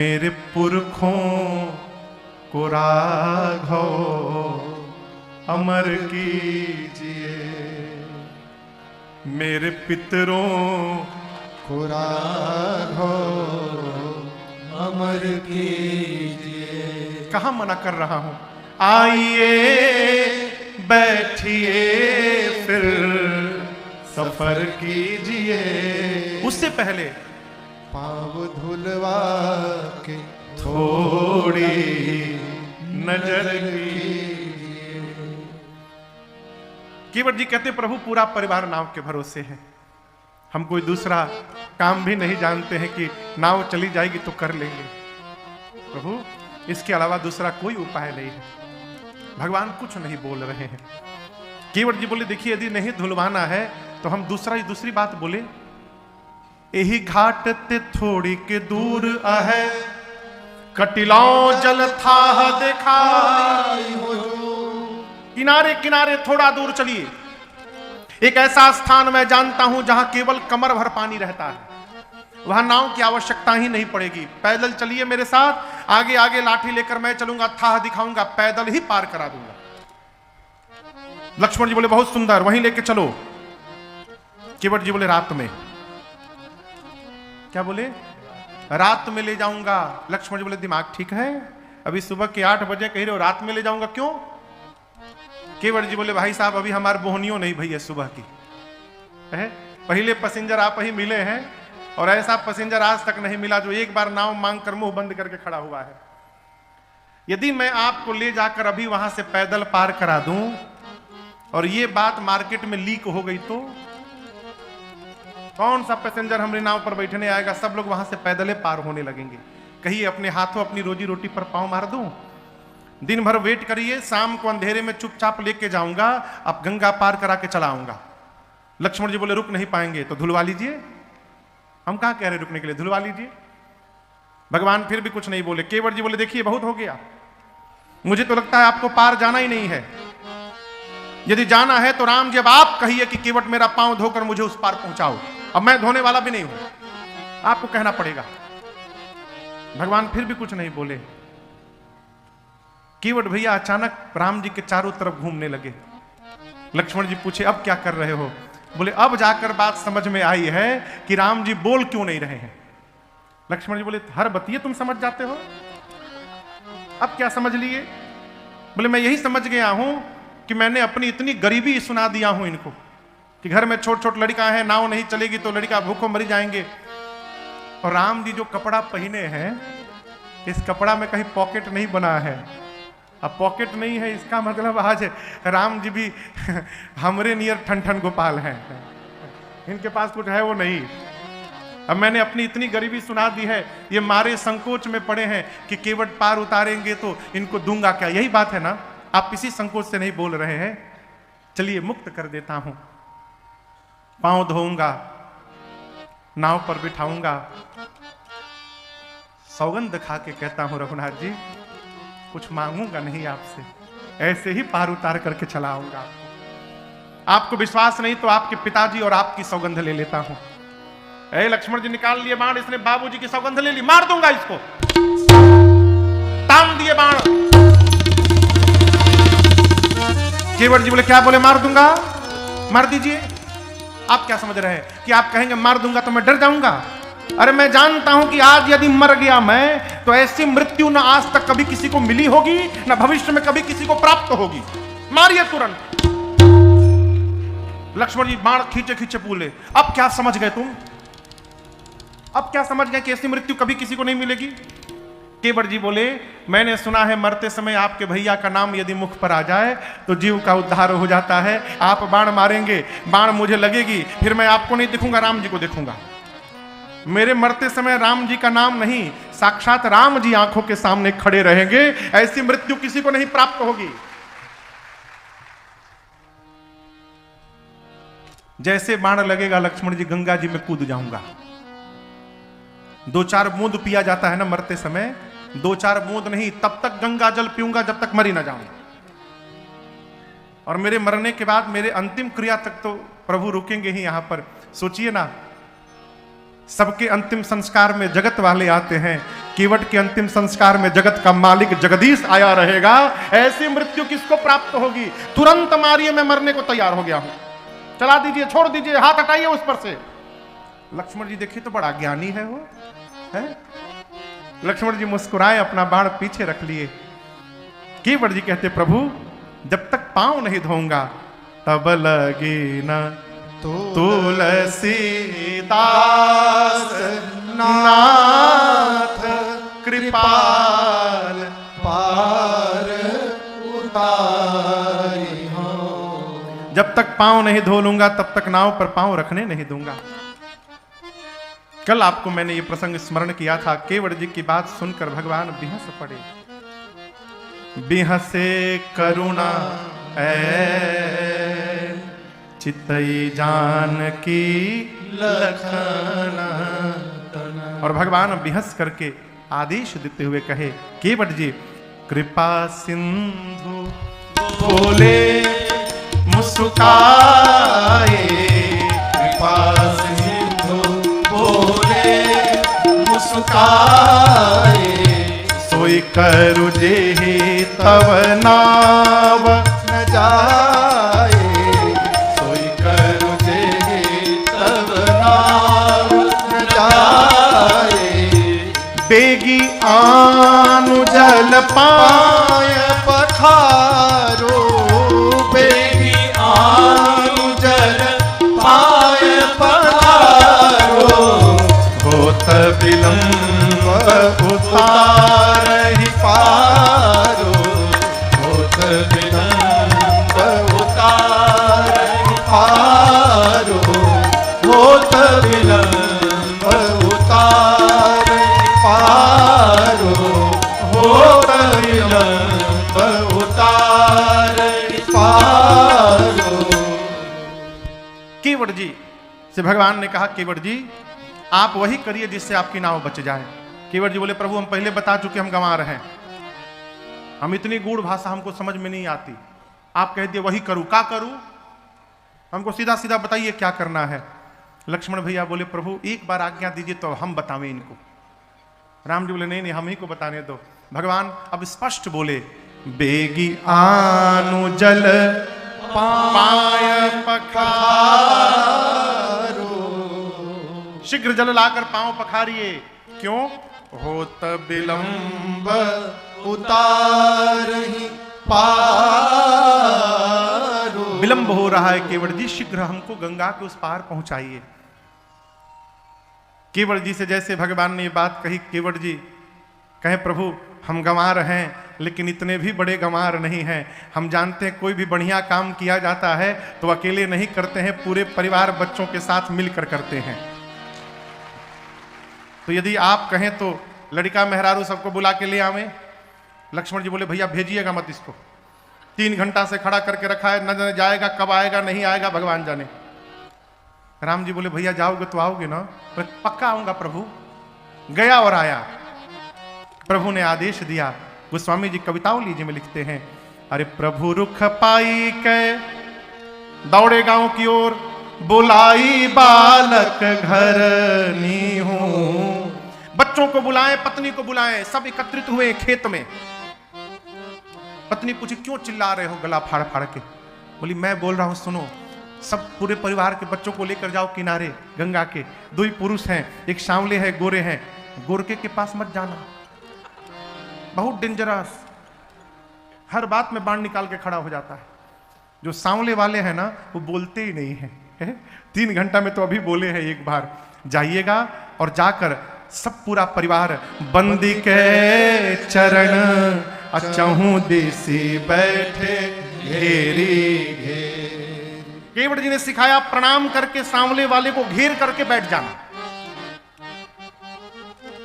मेरे पुरखों को राघव अमर कीजिए, मेरे पितरों को राघव अमर कीजिए। कहाँ मना कर रहा हूं? आइए बैठिए फिर सफर कीजिए। उससे पहले पाँव धुलवा के थोड़ी नजर कीजिए। केवट जी कहते प्रभु पूरा परिवार नाव के भरोसे है, हम कोई दूसरा काम भी नहीं जानते हैं कि नाव चली जाएगी तो कर लेंगे प्रभु, इसके अलावा दूसरा कोई उपाय नहीं है। भगवान कुछ नहीं बोल रहे हैं। केवट जी बोले देखिए यदि नहीं धुलवाना है तो हम दूसरी बात बोले, यही घाट ते थोड़ी के दूर है कटिलाओ जल था देखा। किनारे किनारे थोड़ा दूर चलिए, एक ऐसा स्थान मैं जानता हूं जहां केवल कमर भर पानी रहता है, वहां नाव की आवश्यकता ही नहीं पड़ेगी। पैदल चलिए मेरे साथ, आगे आगे लाठी लेकर मैं चलूंगा, था दिखाऊंगा, पैदल ही पार करा दूंगा। लक्ष्मण जी बोले बहुत सुंदर, वहीं लेके चलो। केवट जी बोले रात में। क्या बोले? रात में ले जाऊंगा। लक्ष्मण जी बोले दिमाग ठीक है, अभी सुबह के 8 बजे कह रहे हो रात में ले जाऊंगा, क्यों? केवट जी बोले भाई साहब अभी हमारे बोहनियों नहीं भई है सुबह की है, पहले पैसेंजर आप ही मिले हैं और ऐसा पैसेंजर आज तक नहीं मिला जो एक बार नाव मांग कर मुंह बंद करके खड़ा हुआ है। यदि मैं आपको ले जाकर अभी वहां से पैदल पार करा दूं और ये बात मार्केट में लीक हो गई तो कौन सा पैसेंजर हमारी नाव पर बैठने आएगा? सब लोग वहां से पैदल पार होने लगेंगे। कहिए अपने हाथों अपनी रोजी रोटी पर पांव मार दूं? दिन भर वेट करिए, शाम को अंधेरे में चुपचाप लेके जाऊंगा, अब गंगा पार करा के चला आऊंगा। लक्ष्मण जी बोले रुक नहीं पाएंगे तो धुलवा लीजिए। हम कहां कह रहे रुकने के लिए, धुलवा लीजिए। भगवान फिर भी कुछ नहीं बोले। केवट जी बोले देखिए बहुत हो गया, मुझे तो लगता है आपको पार जाना ही नहीं है। यदि जाना है तो राम जी अब आप कहिए कि केवट मेरा पांव धोकर मुझे उस पार पहुंचाओ, अब मैं धोने वाला भी नहीं हूं, आपको कहना पड़ेगा। भगवान फिर भी कुछ नहीं बोले। केवट भैया अचानक राम जी के चारों तरफ घूमने लगे। लक्ष्मण जी पूछे अब क्या कर रहे हो? बोले अब जाकर बात समझ में आई है कि राम जी बोल क्यों नहीं रहे हैं। लक्ष्मण जी बोले हर बतिये तुम समझ जाते हो, अब क्या समझ लिए? बोले मैं यही समझ गया हूं कि मैंने अपनी इतनी गरीबी सुना दिया हूं इनको कि घर में छोट छोट लड़का है, नाव नहीं चलेगी तो लड़का भूखों मर जाएंगे। और राम जी जो कपड़ा पहने हैं, इस कपड़ा में कहीं पॉकेट नहीं बना है। अब पॉकेट नहीं है इसका मतलब आज राम जी भी हमरे नियर ठन ठन गोपाल हैं, इनके पास कुछ है वो नहीं। अब मैंने अपनी इतनी गरीबी सुना दी है, ये मारे संकोच में पड़े हैं कि केवट पार उतारेंगे तो इनको दूंगा क्या। यही बात है ना, आप इसी संकोच से नहीं बोल रहे हैं। चलिए मुक्त कर देता हूं, पांव धोऊंगा, नाव पर बिठाऊंगा, सौगंध खा के कहता हूं रघुनाथ जी कुछ मांगूंगा नहीं आपसे, ऐसे ही पार उतार करके चला आऊंगा। आपको विश्वास नहीं तो आपके पिताजी और आपकी सौगंध ले लेता हूं। ए लक्ष्मण जी निकाल लिए बाण, इसने बाबूजी की सौगंध ले ली, मार दूंगा इसको। तान दिए बाण। केवट जी बोले क्या बोले? मार दूंगा। मार दीजिए। आप क्या समझ रहे हैं कि आप कहेंगे मार दूंगा तो मैं डर जाऊंगा? अरे मैं जानता हूं कि आज यदि मर गया मैं तो ऐसी मृत्यु न आज तक कभी किसी को मिली होगी, न भविष्य में कभी किसी को प्राप्त होगी। मारिए तुरंत। लक्ष्मण जी बाण खींचे खींचे बोले अब क्या समझ गए तुम? अब क्या समझ गए कि ऐसी मृत्यु कभी किसी को नहीं मिलेगी? केवट जी बोले मैंने सुना है मरते समय आपके भैया का नाम यदि मुख पर आ जाए तो जीव का उद्धार हो जाता है। आप बाण मारेंगे, बाण मुझे लगेगी, फिर मैं आपको नहीं दिखूंगा, राम जी को देखूंगा। मेरे मरते समय राम जी का नाम नहीं, साक्षात राम जी आंखों के सामने खड़े रहेंगे। ऐसी मृत्यु किसी को नहीं प्राप्त होगी। जैसे बाण लगेगा लक्ष्मण जी गंगा जी में कूद जाऊंगा। 2-4 बूंद पिया जाता है ना मरते समय, 2-4 बूंद नहीं, तब तक गंगा जल पीऊंगा जब तक मरी ना जाऊं। और मेरे मरने के बाद मेरे अंतिम क्रिया तक तो प्रभु रुकेंगे ही यहां पर। सोचिए ना, सबके अंतिम संस्कार में जगत वाले आते हैं, केवट के अंतिम संस्कार में जगत का मालिक जगदीश आया रहेगा, ऐसी मृत्यु किसको प्राप्त होगी? तुरंत मारिए, मैं मरने को तैयार हो गया हूं, चला दीजिए, छोड़ दीजिए, हाथ हटाइए उस पर से। लक्ष्मण जी देखिए तो बड़ा ज्ञानी है वो, है? लक्ष्मण जी मुस्कुराए, अपना बाण पीछे रख लिए। केवट जी कहते प्रभु जब तक पांव नहीं धोऊंगा तब लगे न तुलसीदास नाथ कृपाल पार उतारी हो। जब तक पांव नहीं धो लूंगा तब तक नाव पर पांव रखने नहीं दूंगा। कल आपको मैंने ये प्रसंग स्मरण किया था। केवट जी की बात सुनकर भगवान बिहस पड़े। बिहसे करुणा चितई जान की लखना। और भगवान बिहस करके आदेश देते हुए कहे केवट जी कृपा सिंधु बोले मुस्काए, कृपा सिंधु बोले मुस्काए, सोई करु जेहि तव नाव न जाए, सोई करु जेहि तव नाव न जाए। बेगी आनु जल पाय पखारो, बेगी आनु जल पाय पखारो, होत विलंब उतारहि पारो, होत विलंब उतारहि पारो, होत विलंब उतारहि पारो, होत विलंब उतारहि पारो। केवट जी से भगवान ने कहा केवट जी आप वही करिए जिससे आपकी नाव बच जाए। केवट जी बोले प्रभु हम पहले बता चुके, हम गंवार हैं, हम इतनी गूढ़ भाषा हमको समझ में नहीं आती, आप कह दिए वही करूं, क्या करूं? हमको सीधा सीधा बताइए क्या करना है। लक्ष्मण भैया बोले प्रभु एक बार आज्ञा दीजिए तो हम बतावें इनको। राम जी बोले नहीं नहीं हम ही को बताने दो। भगवान अब स्पष्ट बोले बेगी आनु जल पाय पखारो, शीघ्र जल लाकर पांव पखारिए। क्यों? होत विलंब उतारहि पारो। विलंब हो रहा है केवट जी, शीघ्र हमको गंगा के उस पार पहुंचाइए। केवट जी से जैसे भगवान ने ये बात कही, केवट जी कहे प्रभु हम गंवार हैं लेकिन इतने भी बड़े गंवार नहीं हैं। हम जानते हैं कोई भी बढ़िया काम किया जाता है तो अकेले नहीं करते हैं, पूरे परिवार बच्चों के साथ मिलकर करते हैं। तो यदि आप कहें तो लड़का मेहरारू सबको बुला के ले आवें। लक्ष्मण जी बोले भैया भेजिएगा मत इसको, 3 घंटा से खड़ा करके रखा है, न जाने जाएगा कब आएगा, नहीं आएगा भगवान जाने। राम जी बोले भैया जाओगे तो आओगे ना? बोले पक्का आऊंगा प्रभु। गया और आया। प्रभु ने आदेश दिया। गोस्वामी जी कविताओं लीजिए में लिखते हैं अरे प्रभु रुख पाई के दौड़े गांव की ओर, बुलाई बालक घर नी हूं। बच्चों को बुलाएं, पत्नी को बुलाएं, सब एकत्रित हुए खेत में। पत्नी पूछी क्यों चिल्ला रहे हो गला फाड़ फाड़ के? बोली मैं बोल रहा हूं सुनो, सब पूरे परिवार के बच्चों को लेकर जाओ किनारे गंगा के। 2 पुरुष हैं, एक सांवले है गोरे हैं, गोरके के पास मत जाना, बहुत डेंजरस, हर बात में बाण निकाल के खड़ा हो जाता है। जो सांवले वाले हैं ना वो बोलते ही नहीं है। 3 घंटा में तो अभी बोले हैं एक बार। जाइएगा और जाकर सब पूरा परिवार बंदी के चरण अचहू देसी बैठे घेरी घेर। केवट जी ने सिखाया प्रणाम करके सांवले वाले को घेर करके बैठ जाना।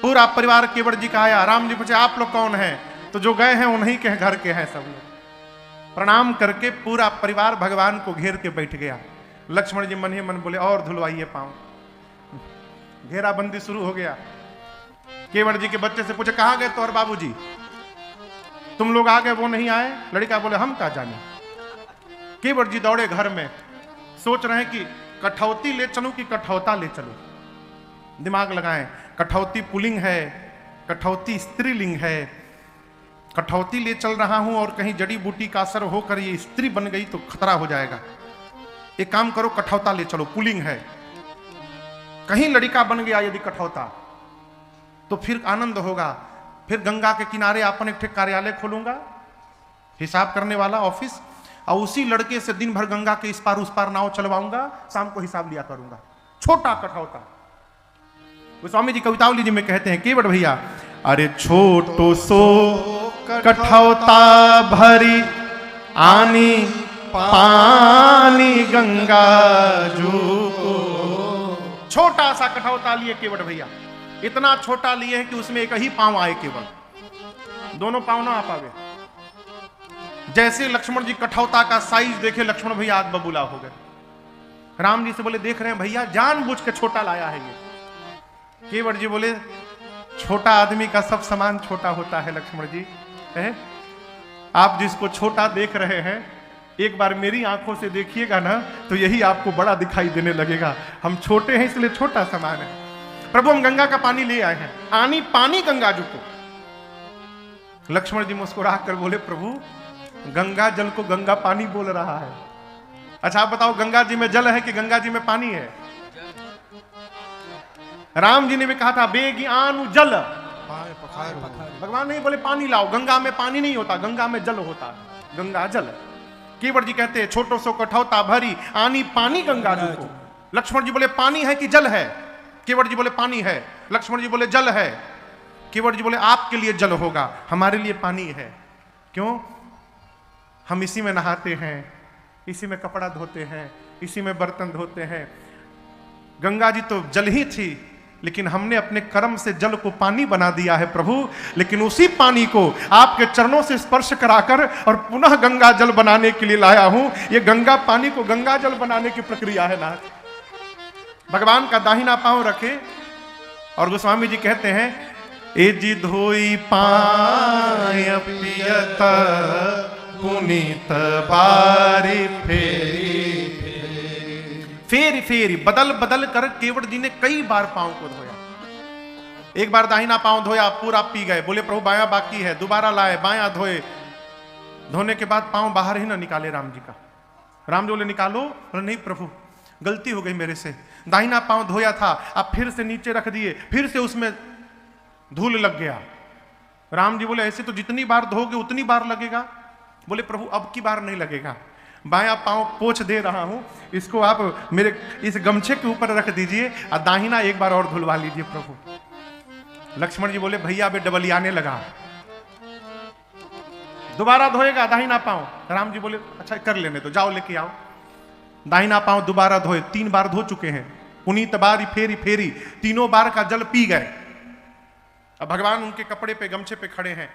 पूरा परिवार केवट जी का आया। राम जी पूछे आप लोग कौन हैं? तो जो गए हैं उन्हीं के घर के हैं सब लोग। प्रणाम करके पूरा परिवार भगवान को घेर के बैठ गया। लक्ष्मण जी मन ही मन बोले और धुलवाइए पांव। घेराबंदी शुरू हो गया। केवट जी के बच्चे से पूछे कहां गए तो और बाबूजी, तुम लोग आ गए वो नहीं आए? लड़का बोले हम क्या जाने। केवट जी दौड़े घर में, सोच रहे हैं कि कठौती ले चलूं कि कठौता ले चलूं। दिमाग लगाएं, कठौती पुलिंग है, कठौती स्त्रीलिंग है, कठौती ले चल रहा हूं और कहीं जड़ी बूटी का असर होकर ये स्त्री बन गई तो खतरा हो जाएगा। एक काम करो, कठौता ले चलो, पुलिंग है। कहीं लड़का बन गया यदि कठौता, तो फिर आनंद होगा। फिर गंगा के किनारे अपन एक कार्यालय खोलूंगा, हिसाब करने वाला ऑफिस, और उसी लड़के से दिन भर गंगा के इस पार उस पार नाव चलवाऊंगा, शाम को हिसाब लिया करूंगा। छोटा कठौता। स्वामी जी कवितावली जी में कहते हैं, केवट भैया, अरे छोटो सो कठौता भरी आनी पानी गंगा जू को। छोटा सा कठौता लिए केवट भैया, इतना छोटा लिए है कि उसमें एक ही पांव आए, केवल दोनों पांव ना आ पावे। जैसे लक्ष्मण जी कठौता का साइज देखे, लक्ष्मण भैया आग बबूला हो गए। राम जी से बोले, देख रहे हैं भैया, जानबूझ के छोटा लाया है ये। केवट जी बोले, छोटा आदमी का सब सामान छोटा होता है लक्ष्मण जी, है? आप जिसको छोटा देख रहे हैं, एक बार मेरी आंखों से देखिएगा ना तो यही आपको बड़ा दिखाई देने लगेगा। हम छोटे हैं इसलिए छोटा सामान है। प्रभु हम गंगा का पानी ले आए हैं, आनी पानी गंगा जी को। लक्ष्मण जी मुस्कुरा कर बोले, प्रभु गंगा जल को गंगा पानी बोल रहा है। अच्छा आप बताओ, गंगा जी में जल है कि गंगा जी में पानी है? राम जी ने भी कहा था, बेगी आनु जल, भगवान नहीं बोले पानी लाओ। गंगा में पानी नहीं होता, गंगा में जल होता है, गंगा जल। केवट जी कहते हैं, छोटो सो कठौता भरी आनी पानी गंगा जी को। लक्ष्मण जी बोले, पानी है कि जल है? केवट जी बोले, पानी है। लक्ष्मण जी बोले, जल है। केवट जी बोले, आपके लिए जल होगा, हमारे लिए पानी है। क्यों? हम इसी में नहाते हैं, इसी में कपड़ा धोते हैं, इसी में बर्तन धोते हैं। गंगा जी तो जल ही थी, लेकिन हमने अपने कर्म से जल को पानी बना दिया है प्रभु। लेकिन उसी पानी को आपके चरणों से स्पर्श कराकर और पुनः गंगा जल बनाने के लिए लाया हूं। ये गंगा पानी को गंगा जल बनाने की प्रक्रिया है ना। भगवान का दाहिना पांव रखे और गोस्वामी जी कहते हैं, ए जी धोई पाय पियत पुनीत बारी फेरी फेरी बदल बदल कर केवट जी ने कई बार पांव को धोया। एक बार दाहिना पांव धोया, पूरा पी गए, बोले प्रभु बायां बाकी है, दोबारा लाए, बायां धोए। धोने के बाद पांव बाहर ही ना निकाले राम जी का। राम जी बोले निकालो, बोले नहीं प्रभु गलती हो गई मेरे से, दाहिना पांव धोया था, अब फिर से नीचे रख दिए, फिर से उसमें धूल लग गया। राम जी बोले ऐसे तो जितनी बार धोगे उतनी बार लगेगा। बोले प्रभु अब की बार नहीं लगेगा, बायां पांव पोंछ दे रहा हूं, इसको आप मेरे इस गमछे के ऊपर रख दीजिए और दाहिना एक बार और धुलवा लीजिए प्रभु। लक्ष्मण जी बोले भैया अबे डबलियाने लगा, दोबारा धोएगा दाहिना पांव। राम जी बोले अच्छा कर लेने दो, जाओ लेके आओ। दाहिना पांव दोबारा धोए, 3 बार धो चुके हैं। पुनीत बारी फेरी फेरी, तीनों बार का जल पी गए। अब भगवान उनके कपड़े पे गमछे पे खड़े हैं।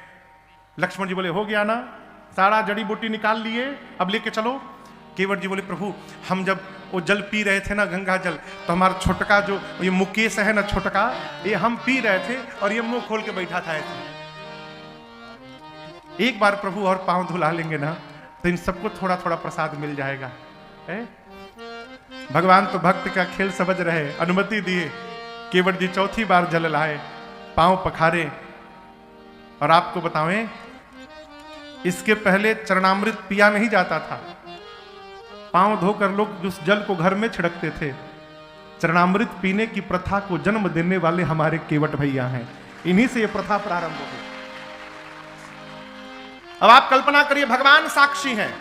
लक्ष्मण जी बोले हो गया ना, सारा जड़ी बूटी निकाल लिए, अब लेके चलो। केवट जी बोले प्रभु हम जब वो जल पी रहे थे ना गंगा जल, तो हमारा छोटका जो ये मुकेश है ना छोटका, ये हम पी रहे थे और ये मुंह खोल के बैठा था ऐसे। एक बार प्रभु और पांव धुला लेंगे ना तो इन सबको थोड़ा थोड़ा प्रसाद मिल जाएगा। है? भगवान तो भक्त का खेल समझ रहे, अनुमति दिए। केवट जी चौथी बार जल लाए, पांव पखारे। और आपको बतावें इसके पहले चरणामृत पिया नहीं जाता था। पांव धोकर लोग उस जल को घर में छिड़कते थे। चरणामृत पीने की प्रथा को जन्म देने वाले हमारे केवट भैया हैं, इन्हीं से यह प्रथा प्रारंभ हुई। अब आप कल्पना करिए भगवान साक्षी हैं,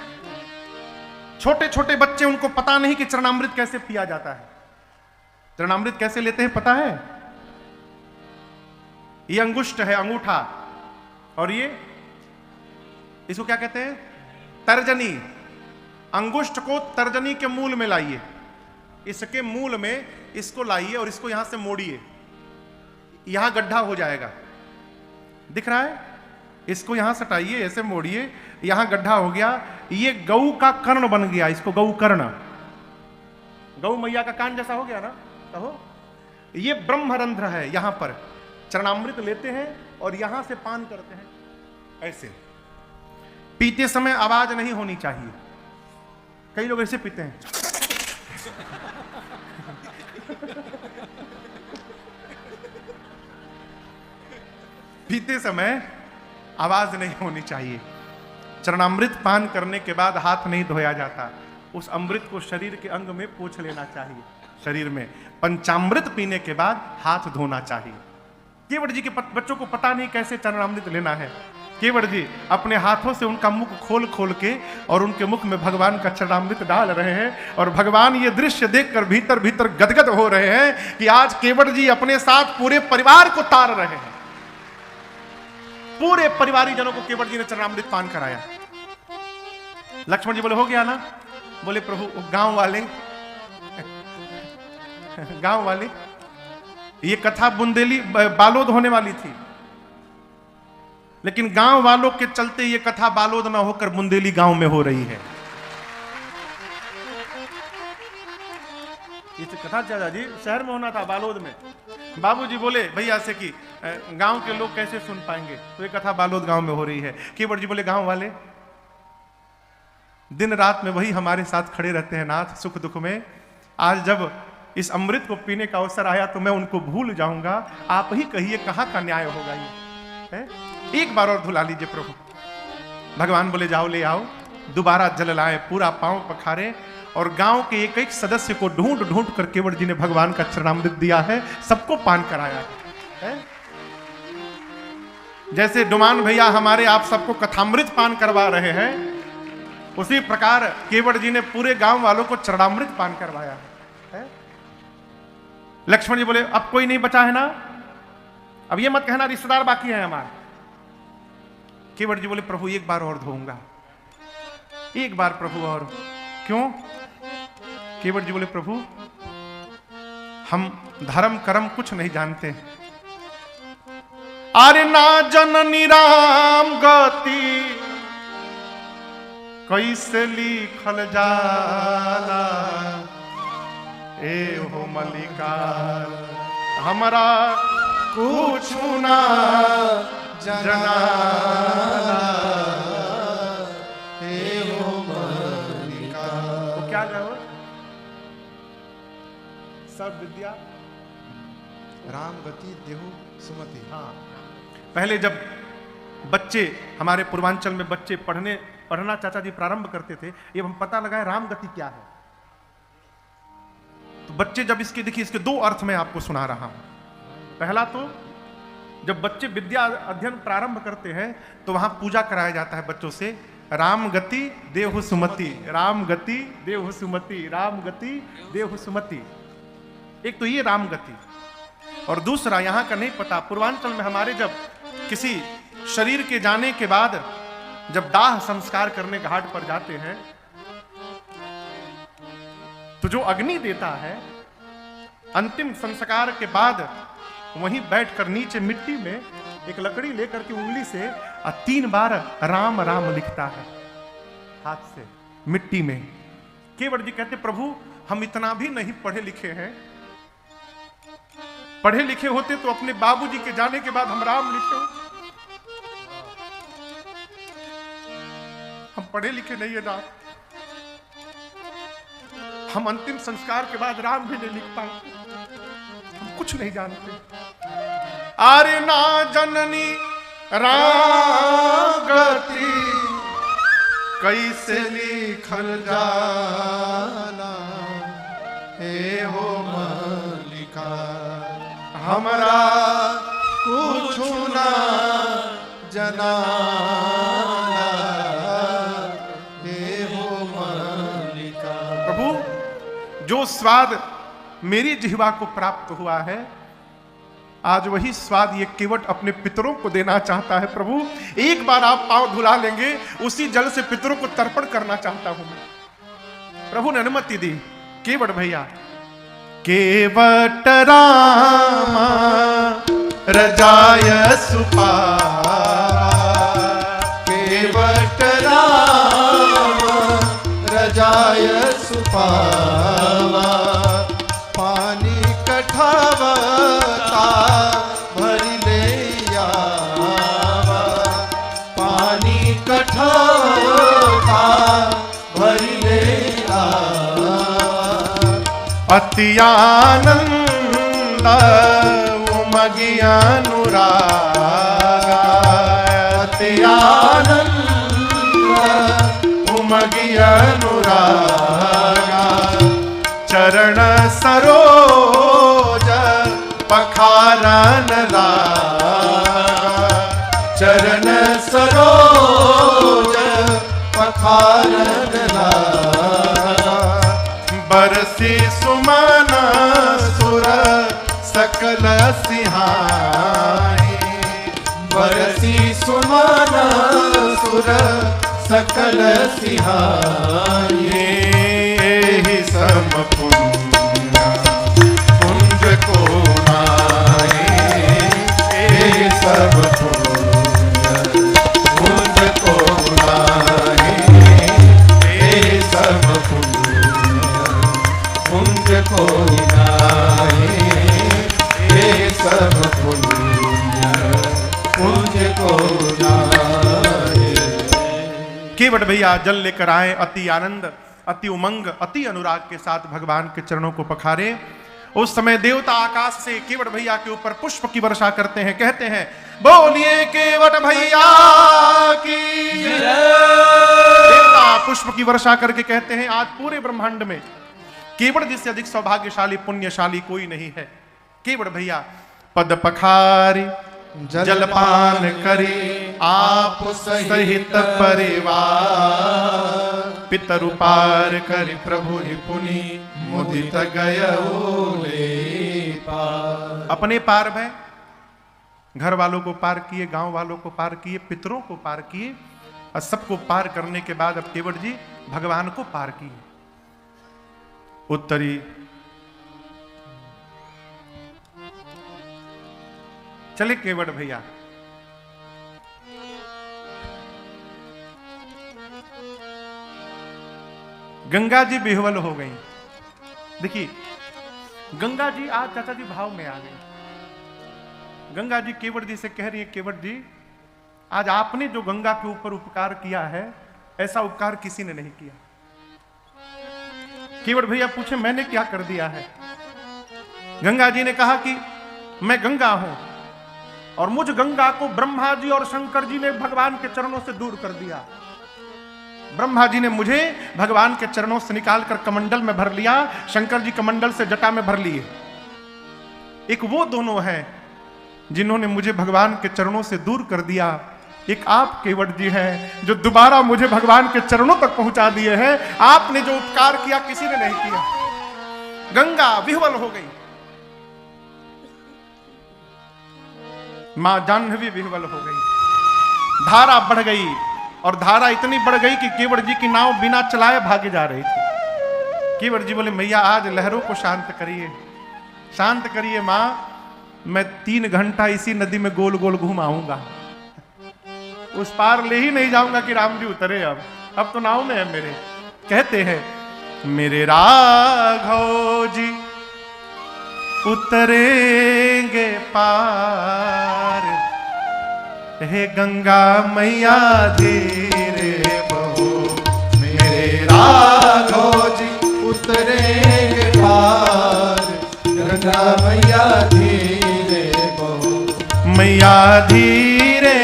छोटे छोटे बच्चे उनको पता नहीं कि चरणामृत कैसे पिया जाता है। चरणामृत कैसे लेते हैं पता है? ये अंगुष्ठ है, अंगूठा, और ये इसको क्या कहते हैं? तर्जनी। अंगुष्ठ को तर्जनी के मूल में लाइए, इसके मूल में इसको लाइए और इसको यहां से मोड़िए, यहां गड्ढा हो जाएगा, दिख रहा है? इसको यहां सटाइए, ऐसे मोड़िए, यहां गड्ढा हो गया, ये गऊ का कर्ण बन गया, इसको गऊ कर्ण, गऊ मैया का कान जैसा हो गया ना, कहो। ये ब्रह्मरंध्र है, यहां पर चरणामृत लेते हैं और यहां से पान करते हैं। ऐसे पीते समय आवाज नहीं होनी चाहिए, कई लोग ऐसे पीते हैं। पीते समय आवाज नहीं होनी चाहिए। चरणामृत पान करने के बाद हाथ नहीं धोया जाता, उस अमृत को शरीर के अंग में पोंछ लेना चाहिए। शरीर में पंचामृत पीने के बाद हाथ धोना चाहिए। केवट जी के बच्चों को पता नहीं कैसे चरणामृत लेना है। केवट जी अपने हाथों से उनका मुख खोल खोल के और उनके मुख में भगवान का चरणामृत डाल रहे हैं, और भगवान ये दृश्य देखकर भीतर भीतर गदगद हो रहे हैं कि आज केवट जी अपने साथ पूरे परिवार को तार रहे हैं। पूरे परिवारीजनों को केवट जी ने चरणामृत पान कराया। लक्ष्मण जी बोले हो गया ना? बोले प्रभु गांव वाले ये कथा बुंदेली बालोद होने वाली थी, लेकिन गांव वालों के चलते ये कथा बालोद ना होकर बुंदेली गांव में हो रही है। ये कथा चाचा जी शहर में होना था, बालोद में। बाबूजी बोले भैया से कि गांव के लोग कैसे सुन पाएंगे, तो ये कथा बालोद गांव में हो रही है। केवट जी बोले गांव वाले दिन रात में वही हमारे साथ खड़े रहते हैं नाथ, सुख दुख में। आज जब इस अमृत को पीने का अवसर आया तो मैं उनको भूल जाऊंगा। आप ही कहिए कहां का न्याय होगा ये है? एक बार और धुला लीजिए प्रभु। भगवान बोले जाओ ले आओ। दोबारा जल लाए, पूरा पांव पखारे, और गांव के एक एक सदस्य को ढूंढ ढूंढ कर केवट जी ने भगवान का चरणामृत दिया है, सबको पान कराया है। जैसे डुमान भैया हमारे आप सबको कथामृत पान करवा रहे हैं, उसी प्रकार केवट जी ने पूरे गांव वालों को चरणामृत पान करवाया है। लक्ष्मण जी बोले अब कोई नहीं बचा है ना, अब ये मत कहना रिश्तेदार बाकी हैं हमारे। केवट जी बोले प्रभु एक बार और धोऊंगा, एक बार प्रभु और। क्यों? केवट जी बोले प्रभु हम धर्म कर्म कुछ नहीं जानते। अरे ना जननी राम गति कैसे लिखल जाला, ए हो मलिका हमरा कुछ ना जनाला, ए हो मलिका। तो क्या गाओ? सब विद्या राम गति देहु सुमति। हाँ, पहले जब बच्चे हमारे पूर्वांचल में बच्चे पढ़ना चाचा जी प्रारंभ करते थे, ये हम पता लगाए राम गति क्या है। तो बच्चे जब इसके देखिए, इसके दो अर्थ में आपको सुना रहा हूं। पहला तो जब बच्चे विद्या अध्ययन प्रारंभ करते हैं तो वहां पूजा कराया जाता है बच्चों से, राम गति देहु सुमति, राम गति देहु सुमति, राम गति देहु सुमति। एक तो ये राम गति, और दूसरा यहां का नहीं पता, पूर्वांचल में हमारे जब किसी शरीर के जाने के बाद जब दाह संस्कार करने घाट पर जाते हैं तो जो अग्नि देता है अंतिम संस्कार के बाद वहीं बैठकर नीचे मिट्टी में एक लकड़ी लेकर के उंगली से 3 बार राम राम लिखता है हाथ से मिट्टी में। केवट जी कहते प्रभु हम इतना भी नहीं पढ़े लिखे हैं, पढ़े लिखे होते तो अपने बाबूजी के जाने के बाद हम राम लिखते। हम पढ़े लिखे नहीं है ना, हम अंतिम संस्कार के बाद राम भी नहीं लिख पाए, हम कुछ नहीं जानते। अरे ना जननी राम गति कैसे लिखल जाला, हे हो मलिका हमरा कुछ ना जनाला, हे हो मलिका। प्रभु जो स्वाद मेरी जिह्वा को प्राप्त हुआ है, आज वही स्वाद ये केवट अपने पितरों को देना चाहता है। प्रभु एक बार आप पांव धुला लेंगे, उसी जल से पितरों को तर्पण करना चाहता हूं मैं। प्रभु ने अनुमति दी। केवट भैया केवट रामा रजाय सुपावा, केवट रामा रजाय सुपावा, पानी कठावता भरी ले आवा, पानी कठावता भरी ले आवा, अति आनंद उमगी अनुराग, ध्यान लागा, चरण सरोज पखारन लागा, बरसी सुमन सुर सकल सिहाई, बरसी सुमन सुर सकल सिहाई, ये सम पुण्य कुंज को नाए, ये सब पुण्य कुंज को नाए, ये सब पुण्य कुंज को नाए, ये सब पुण्य कुंज को नाए। केवट भैया जल लेकर आए, अति आनंद, अति उमंग, अति अनुराग के साथ भगवान के चरणों को पखारे। उस समय देवता आकाश से केवट भैया के ऊपर पुष्प की वर्षा करते हैं, कहते हैं बोलिए केवट भैया की। देवता पुष्प की वर्षा करके कहते हैं आज पूरे ब्रह्मांड में केवट जिससे अधिक सौभाग्यशाली पुण्यशाली कोई नहीं है। केवट भैया पद पखारी जलपान करी आप सहित परिवार, पितरु पार करी प्रभु ही पुनि मुदित गए पार। अपने पार भय, घर वालों को पार किए, गांव वालों को पार किए, पितरों को पार किए, और सबको पार करने के बाद अब केवट जी भगवान को पार किए। उत्तरी चले केवट भैया। गंगा जी बेहवल हो गई। देखिए गंगा जी आज चाचा जी भाव में आ गई। गंगा जी केवट जी से कह रही है केवट जी आज आपने जो गंगा के ऊपर उपकार किया है ऐसा उपकार किसी ने नहीं किया। केवट भैया पूछे मैंने क्या कर दिया है? गंगा जी ने कहा कि मैं गंगा हूं और मुझ गंगा को ब्रह्मा जी और शंकर जी ने भगवान के चरणों से दूर कर दिया। ब्रह्मा जी ने मुझे भगवान के चरणों से निकालकर कमंडल में भर लिया, शंकर जी कमंडल से जटा में भर लिए। एक वो दोनों हैं जिन्होंने मुझे भगवान के चरणों से दूर कर दिया, एक आप केवट जी हैं जो दोबारा मुझे भगवान के चरणों तक पहुंचा दिए हैं। आपने जो उपकार किया किसी ने नहीं किया। गंगा विह्वल हो गई, मां जाह्नवी विह्वल हो गई, धारा बढ़ गई और धारा इतनी बढ़ गई कि केवट जी की नाव बिना चलाए भागे जा रही थी। केवट जी बोले मैया आज लहरों को शांत करिए, शांत करिए मां, मैं 3 घंटा इसी नदी में गोल गोल घूम आऊंगा, उस पार ले ही नहीं जाऊंगा कि राम जी उतरे। अब तो नाव में है मेरे। कहते हैं मेरे राघव जी उतरेंगे पार, हे गंगा मैया धीरे बहो, मेरे राघव जी उतरेंगे पार, गंगा मैया धीरे बहो, मैया धीरे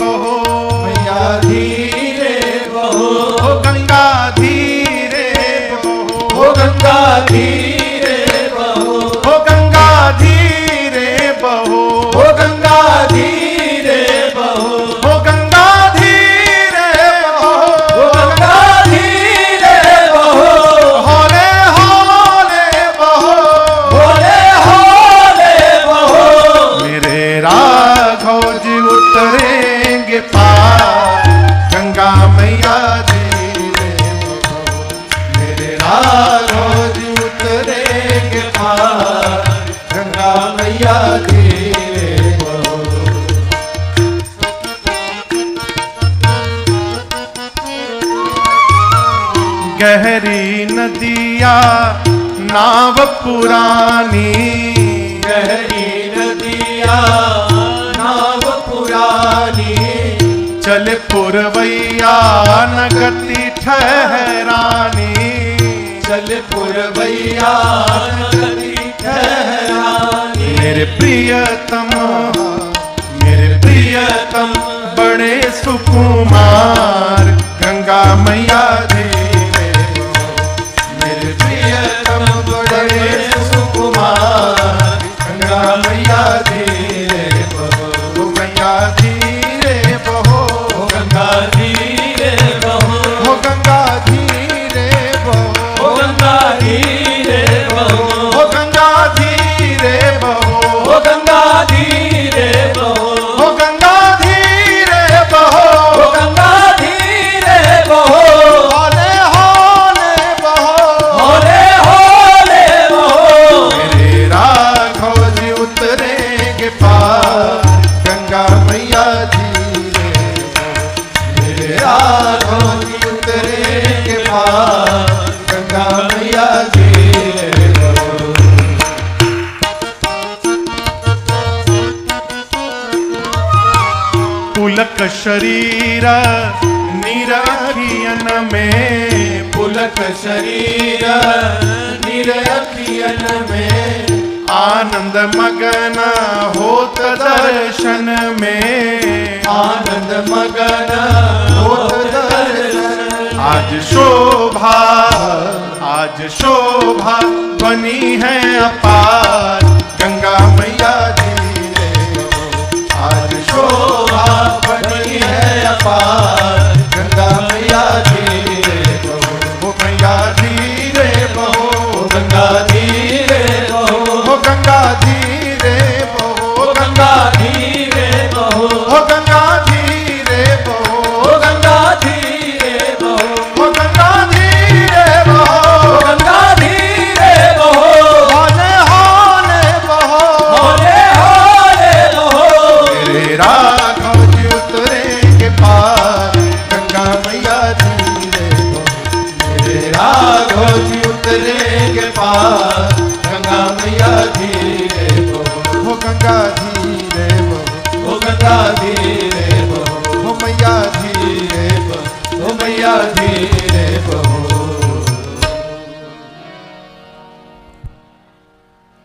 बहो, मैया धीरे बहो, ओ गंगा धीरे बहो, ओ गंगा धीरे बहो, ओ गंगा धीरे बहो, ओ गंगा धीरे बहो, ओ गंगा धीरे बहो, ओ गंगा धीरे बहो, होले होले बहो, होले होले बहो, मेरे राघव जी उतरेंगे पार, गंगा मैया धीरे बहो, मेरे राघव जी उतरेंगे पार, गंगा मैया धीरे बहो। गहरी नदिया नाव पुरानी, गहरी नदिया नाव पुरानी, चल पुरवैया न गति ठहरानी, चल पुरवैया नदी ठहरानी, मेरे प्रियतम, मेरे प्रियतम बड़े सुकुमार, गंगा मैया धीरे बहो, मेरे प्रियतम बड़े सुकुमार, गंगा मैया धीरे राघव जी उतरे के पार गंगा मैया जी पुलक शरीर निरखियन में पुलक शरीर निरखियन में आनंद मगन होत दर्शन में आनंद मगन होत दर्शन आज शोभा बनी है अपार गंगा मैया जी रे आज शोभा बनी है अपार गंगा मैया जी रे हो मैया जी रे बहो गंगा जी रे हो गंगा जी रे बहो गंगा जी रे बहो हो गंगा जी रे बहो गंगा जी रे बहो हो गंगा जी रे बहो गंगा जी रे बहो होले होले बहो होले होले बहो मेरे राघव जी उतरे के पार गंगा मैया जी रे बहो मेरे राघव जी उतरे के पार गंगा मैया जी रे बहो हो गंगा जी रे बहो ओ गंगा जी रे बहो हो मैया जी रे बहो ओ मैया जी रे बहो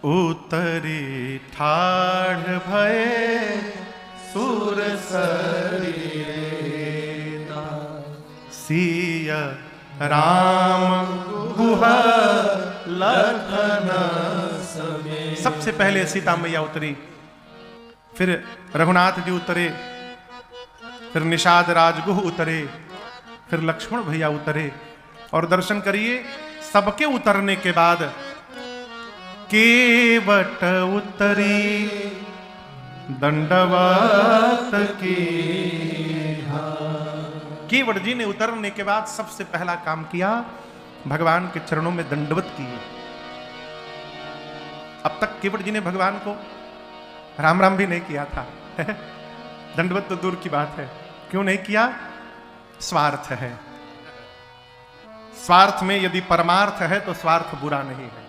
उतरी ठाढ़ भये सुर शरीरेता सिय राम गुहा लखन समेत सबसे पहले सीता मैया उतरी, फिर रघुनाथ जी उतरे, फिर निषाद राजगुह उतरे, फिर लक्ष्मण भैया उतरे। और दर्शन करिए, सबके उतरने के बाद केवट उतरी दंडवत की। केवट जी ने उतरने के बाद सबसे पहला काम किया, भगवान के चरणों में दंडवत किए। अब तक केवट जी ने भगवान को राम राम भी नहीं किया था। दंडवत तो दूर की बात है, क्यों नहीं किया? स्वार्थ है। स्वार्थ में यदि परमार्थ है तो स्वार्थ बुरा नहीं है।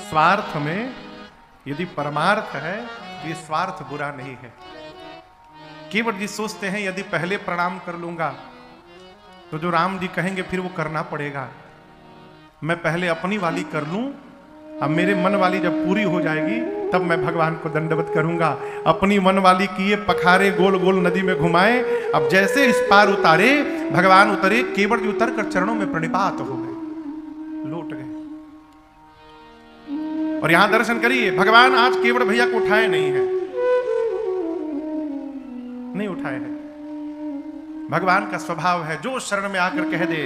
स्वार्थ में यदि परमार्थ है तो ये स्वार्थ बुरा नहीं है। केवट जी सोचते हैं यदि पहले प्रणाम कर लूंगा तो जो राम जी कहेंगे फिर वो करना पड़ेगा। मैं पहले अपनी वाली कर लूं, अब मेरे मन वाली जब पूरी हो जाएगी तब मैं भगवान को दंडवत करूंगा। अपनी मन वाली किए पखारे गोल गोल नदी में घुमाए। अब जैसे इस पार उतारे, भगवान उतरे, केवट जी उतर कर चरणों में प्रणिपात हो गए, लौट गए। और यहां दर्शन करिए, भगवान आज केवट भैया को उठाए नहीं है, नहीं उठाए हैं। भगवान का स्वभाव है, जो शरण में आकर कह दे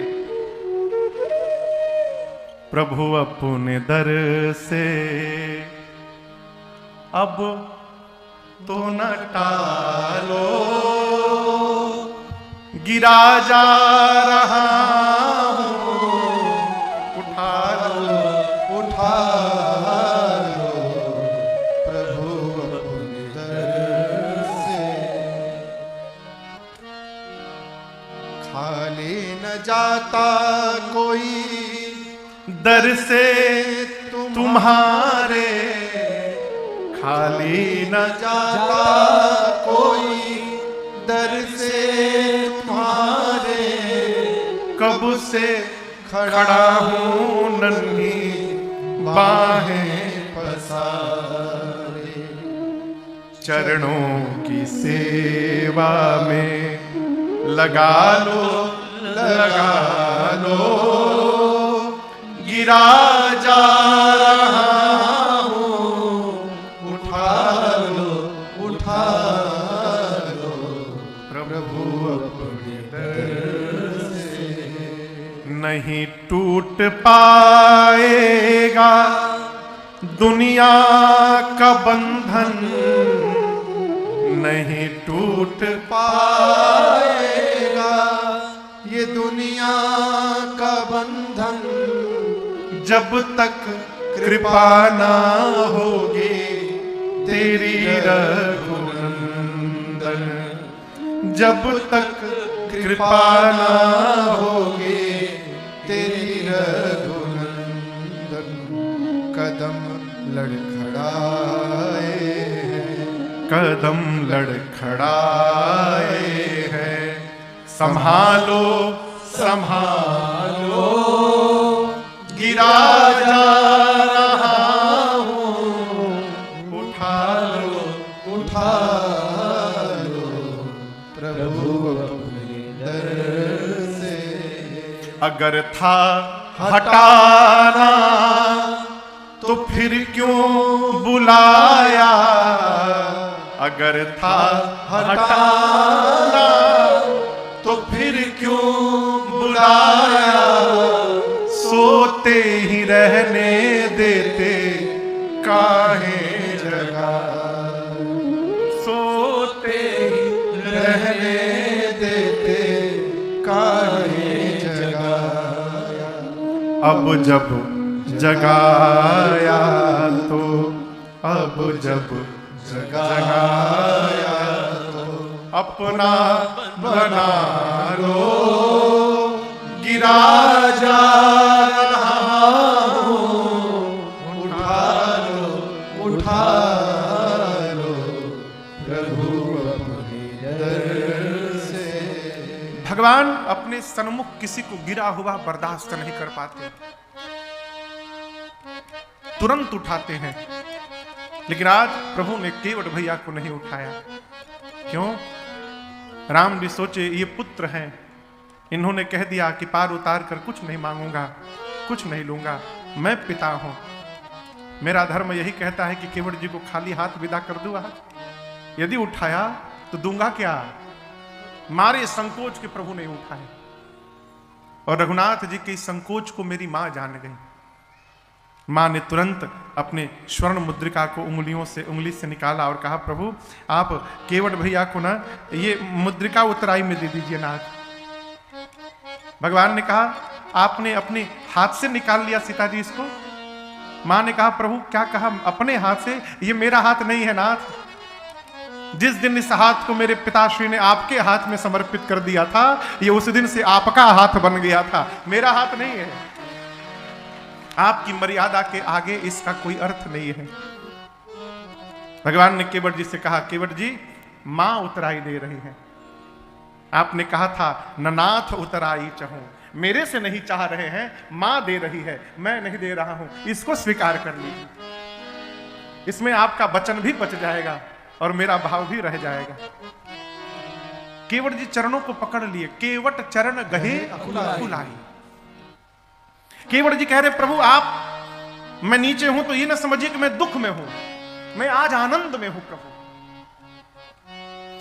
प्रभु अपने दर से अब तो न टालो, गिरा जा रहा हूं, उठा लो, उठा लो प्रभु अपने दर से। खाली न जाता कोई दर से तुम्हारे, खाली न जाता कोई दर से तुम्हारे। कब से खड़ा हूं नन्ही बाहें पसारे, चरणों की सेवा में लगा लो, लगा लो, गिरा जा रहा हूं, उठा लो, उठा लो प्रभु अपने दर से। नहीं टूट पाएगा दुनिया का बंधन, नहीं टूट पाएगा ये दुनिया का बंधन, जब तक कृपा ना होगी तेरी रघुनंदन। जब तक कृपा न होगी तेरी रघुनंदन कदम लड़खड़ाए कदम लड़खड़ाए हैं। संभालो संभालो गिरा जा रहा हूँ, उठा लो उठा लो प्रभु अपने दर से। अगर था हटाना तो फिर क्यों बुलाया, अगर था हटाना तो फिर क्यों बुलाया, सोते ही रहने देते काहे जगा, सोते ही रहने देते काहे जगाया। अब जब जगाया तो अब जब जगाया तो अपना बना लो, गिरा जा रहा हूँ, उठा लो प्रभु अपने दर से। भगवान अपने सन्मुख किसी को गिरा हुआ बर्दाश्त नहीं कर पाते, तुरंत उठाते हैं। लेकिन आज प्रभु ने केवट भैया को नहीं उठाया। क्यों? राम जी सोचे ये पुत्र हैं, इन्होंने कह दिया कि पार उतार कर कुछ नहीं मांगूंगा, कुछ नहीं लूंगा, मैं पिता हूं, मेरा धर्म यही कहता है कि केवट जी को खाली हाथ विदा कर दूं। यदि उठाया तो दूंगा क्या? मारे संकोच के प्रभु नहीं उठाए। और रघुनाथ जी के संकोच को मेरी मां जान गई। मां ने तुरंत अपने स्वर्ण मुद्रिका को उंगली से निकाला और कहा, प्रभु आप केवट भैया को ना ये मुद्रिका उतराई में दे दीजिए नाथ। भगवान ने कहा, आपने अपने हाथ से निकाल लिया सीता जी इसको? मां ने कहा, प्रभु क्या कहा? अपने हाथ से? ये मेरा हाथ नहीं है नाथ। जिस दिन इस हाथ को मेरे पिताश्री ने आपके हाथ में समर्पित कर दिया था, ये उस दिन से आपका हाथ बन गया था, मेरा हाथ नहीं है। आपकी मर्यादा के आगे इसका कोई अर्थ नहीं है। भगवान ने केवट जी से कहा, केवट जी मां उतराई दे रही है। आपने कहा था न नाथ उतराई चाहूं, मेरे से नहीं चाह रहे हैं, मां दे रही है, मैं नहीं दे रहा हूं, इसको स्वीकार कर लीजिए। इसमें आपका वचन भी बच जाएगा और मेरा भाव भी रह जाएगा। केवट जी चरणों को पकड़ लिए, केवट चरण गहे अकुलाई। केवट जी कह रहे, प्रभु आप, मैं नीचे हूं तो ये ना समझिए कि मैं दुख में हूं, मैं आज आनंद में हूं प्रभु।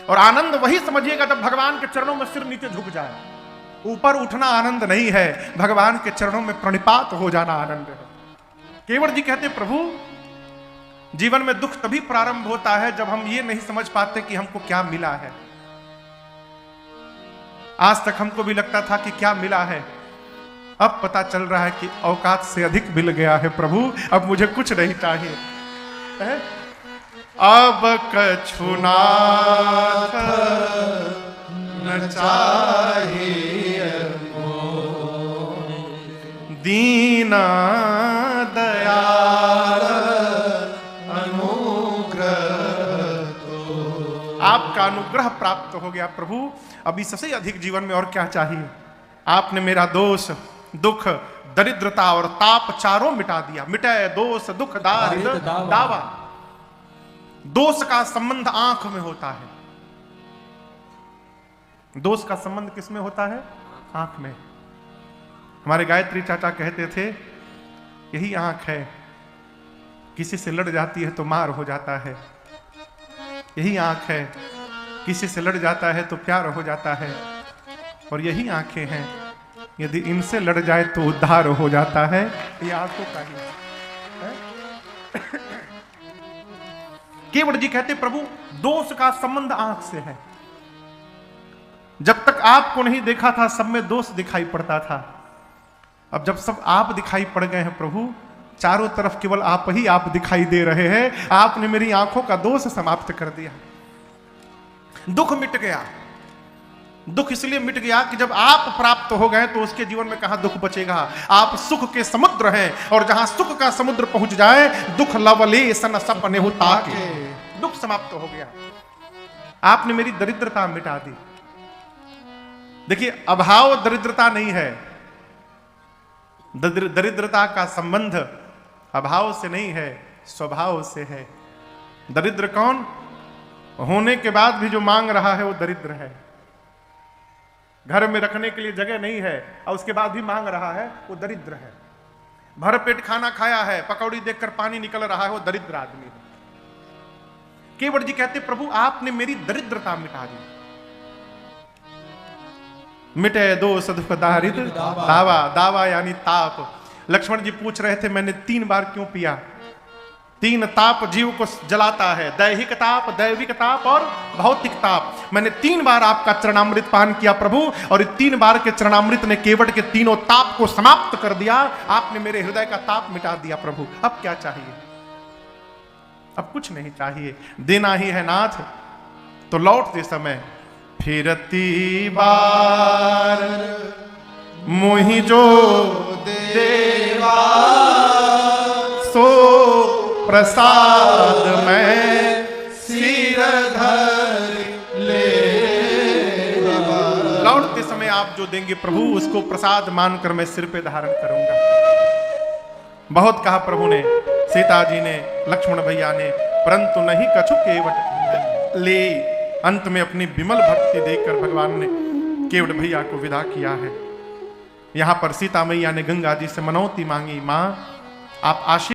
और आनंद वही समझिएगा जब भगवान के चरणों में सिर नीचे झुक जाए। ऊपर उठना आनंद नहीं है, भगवान के चरणों में प्रणिपात हो जाना आनंद है। केवट जी कहते, प्रभु जीवन में दुख तभी प्रारंभ होता है जब हम ये नहीं समझ पाते कि हमको क्या मिला है। आज तक हमको भी लगता था कि क्या मिला है, अब पता चल रहा है कि औकात से अधिक मिल गया है प्रभु, अब मुझे कुछ नहीं चाहिए। अब कछु नाथ न चाहिए, दीना दयाल अनुग्रह तो। आपका अनुग्रह प्राप्त हो गया प्रभु, अब इससे अधिक जीवन में और क्या चाहिए। आपने मेरा दोष, दुख, दरिद्रता और ताप चारों मिटा दिया। मिटे दोष दुख दारिद्र दावा। दोष का संबंध आंख में होता है। दोष का संबंध किसमें होता है? आंख में। हमारे गायत्री चाचा कहते थे, यही आंख है, किसी से लड़ जाती है तो मार हो जाता है। यही आंख है, किसी से लड़ जाता है तो प्यार हो जाता है। और यही आंखें हैं, यदि इनसे लड़ जाए तो उद्धार हो जाता है। ये आंखों का ही है। केवट जी कहते, प्रभु दोष का संबंध आंख से है। जब तक आपको नहीं देखा था सब में दोष दिखाई पड़ता था। अब जब सब आप दिखाई पड़ गए हैं प्रभु, चारों तरफ केवल आप ही आप दिखाई दे रहे हैं, आपने मेरी आंखों का दोष समाप्त कर दिया। दुख मिट गया। दुख इसलिए मिट गया कि जब आप प्राप्त हो गए तो उसके जीवन में कहां दुख बचेगा। आप सुख के समुद्र हैं, और जहां सुख का समुद्र पहुंच जाए दुख लवले सन सपने हो ताके, दुख समाप्त हो गया। आपने मेरी दरिद्रता मिटा दी। देखिए, अभाव दरिद्रता नहीं है, दरिद्रता का संबंध अभाव से नहीं है, स्वभाव से है। दरिद्र कौन? होने के बाद भी जो मांग रहा है वो दरिद्र है। घर में रखने के लिए जगह नहीं है और उसके बाद भी मांग रहा है, वो दरिद्र है। भर पेट खाना खाया है, पकौड़ी देखकर पानी निकल रहा है, वो दरिद्र आदमी है। केवट जी कहते, प्रभु आपने मेरी दरिद्रता मिटा दी। मिटे दोष दुख दारिद्र दावा, दावा यानी ताप। लक्ष्मण जी पूछ रहे थे, मैंने 3 बार क्यों पिया? 3 ताप जीव को जलाता है, दैहिक ताप, दैविक ताप और भौतिक ताप। मैंने 3 बार आपका चरणामृत पान किया प्रभु, और 3 बार के चरणामृत ने केवट के तीनों ताप को समाप्त कर दिया। आपने मेरे हृदय का ताप मिटा दिया प्रभु, अब क्या चाहिए? अब कुछ नहीं चाहिए, देना ही है नाथ। तो लौटते समय फिरती बार मोहि जो देवा सो प्रसाद में सिर धर ले। लौटते समय आप जो देंगे प्रभु, उसको प्रसाद मानकर मैं सिर पे धारण करूंगा। बहुत कहा प्रभु ने, सीता जी ने, लक्ष्मण भैया ने, परंतु नहीं कछु केवट ले। अंत में अपनी विमल भक्ति देकर भगवान ने केवट भैया को विदा किया है। यहां पर सीता मैया ने गंगा जी से मनौती मांगी, मां आप आशीर्वाद